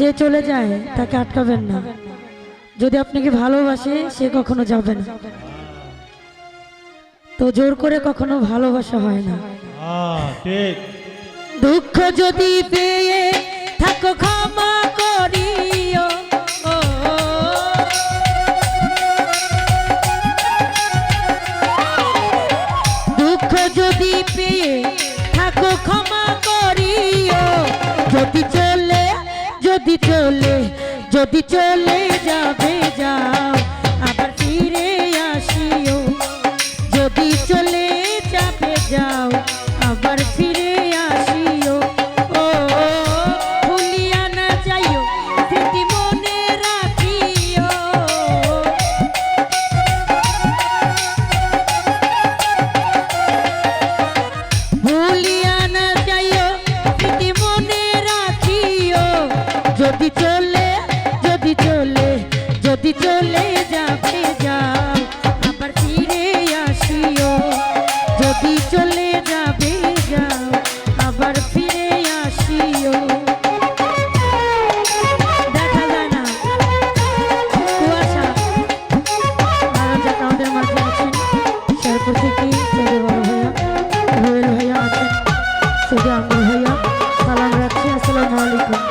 যে চলে যায় তাকে আটকাবেন না। যদি আপনাকে ভালোবাসে সে কখনো যাবে না। তো জোর করে কখনো ভালোবাসা হয় না। ঠিক। দুঃখ যদি পেয়ে থাকো ক্ষমা করিও, দুঃখ যদি পেয়ে থাকো ক্ষমা করিও। যদি চলে যদি চলে যদি চলে যাবে যাও, আবার ফিরে আসিও। যদি চলে যাবে যাও, আবার ফিরে আসিও। ও ভুলিয়া না যাইও, স্মৃতি মনে রাখিও। ভুলিয়া না যাইও, স্মৃতি মনে রাখিও। যদি চলে যদি চলে যদি চলে যাবে যাও, আবার ফিরে আসিও। যদি চলে যাবে যাও, আবার ফিরে আসিও। দেখা যায় না কুয়াশা আরো যারা আমাদের মাঝে আছেন, শেরপুর থেকে ছেলে বড় ভাইয়া রোয়েল ভাইয়া আছেন, শুধু আঙ্গুল ভাইয়া সালাম রাখছি। আসসালামু আলাইকুম।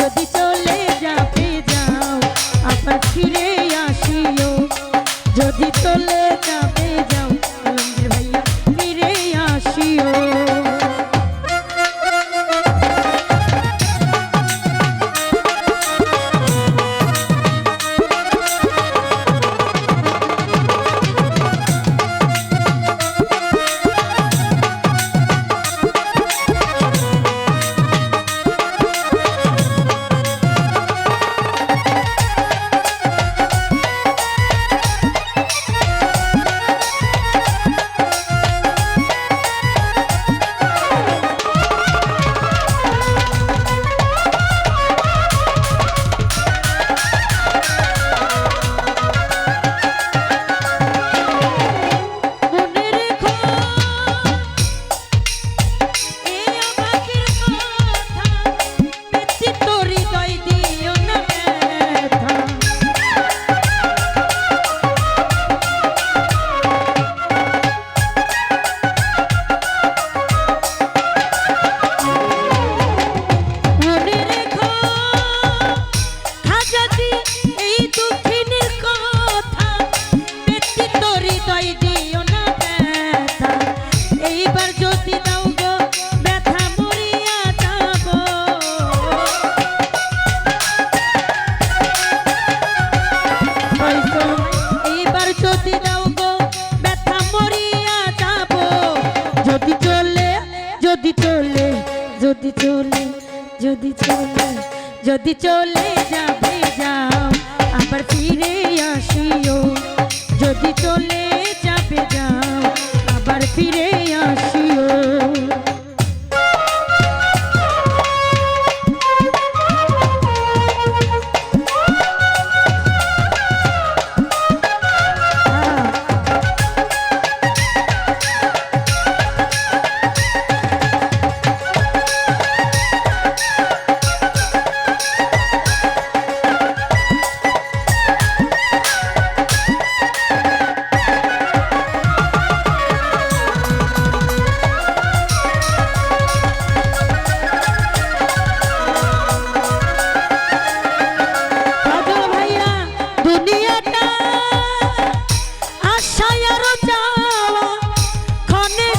যদি চলে যাবে যাও, আবার ফিরে আসিও। যদি চলে যাবে যাও, আলমগীর ভাইয়া ফিরে আসিও। যদি চলে যদি চলে যদি চলে যাবে যাও, আবার ফিরে আসিও। যদি চলে যাবে যাও, আবার ফিরে আসিও।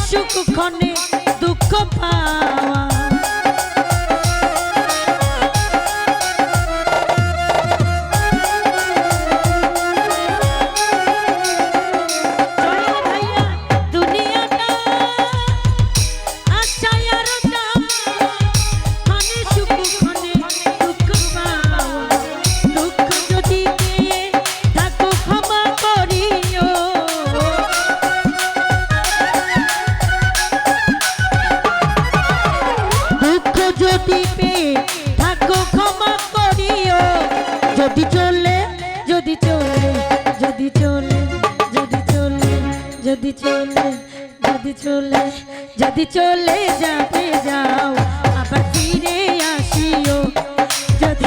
সুখ ক্ষণে দুঃখ পাওয়া যদি পেয়ে থাকো ক্ষমা করিও যদি চলে যদি চলে যদি চলে যদি চলে যদি চলে যদি চলে যদি চলে যাবে যাও আবার ফিরে আসিও যদি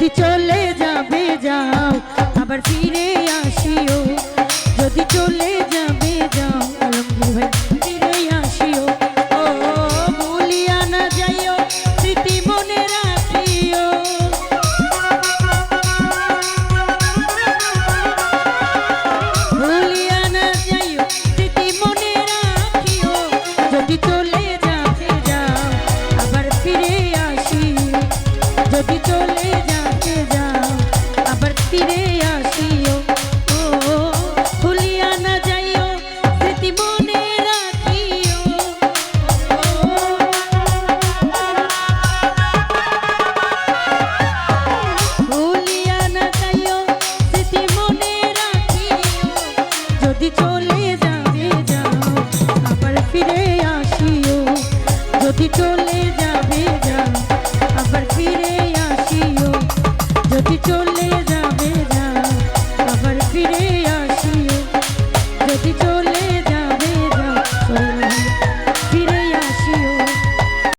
যদি চলে যাবে যাও আবার ফিরে আসিও, যদি চলে যাবে যাও আলমগীর ভাই ফিরে আসিও। ও ভুলিয়া না যাইও স্মৃতি মনে রাখিও, ভুলিয়া না যাইও স্মৃতি মনে রাখিও, যদি চলে যাবে যাও আবার ফিরে আসিও, যদি চলে যাবে যাও আবার ফিরে আসিও। ও ভুলিয়া না যাইও স্মৃতি মনে রাখিও, ভুলিয়া না যাইও স্মৃতি মনে রাখিও, যদি চলে যাবে যাও আবার ফিরে আসিও, যদি চলে যাবে যাও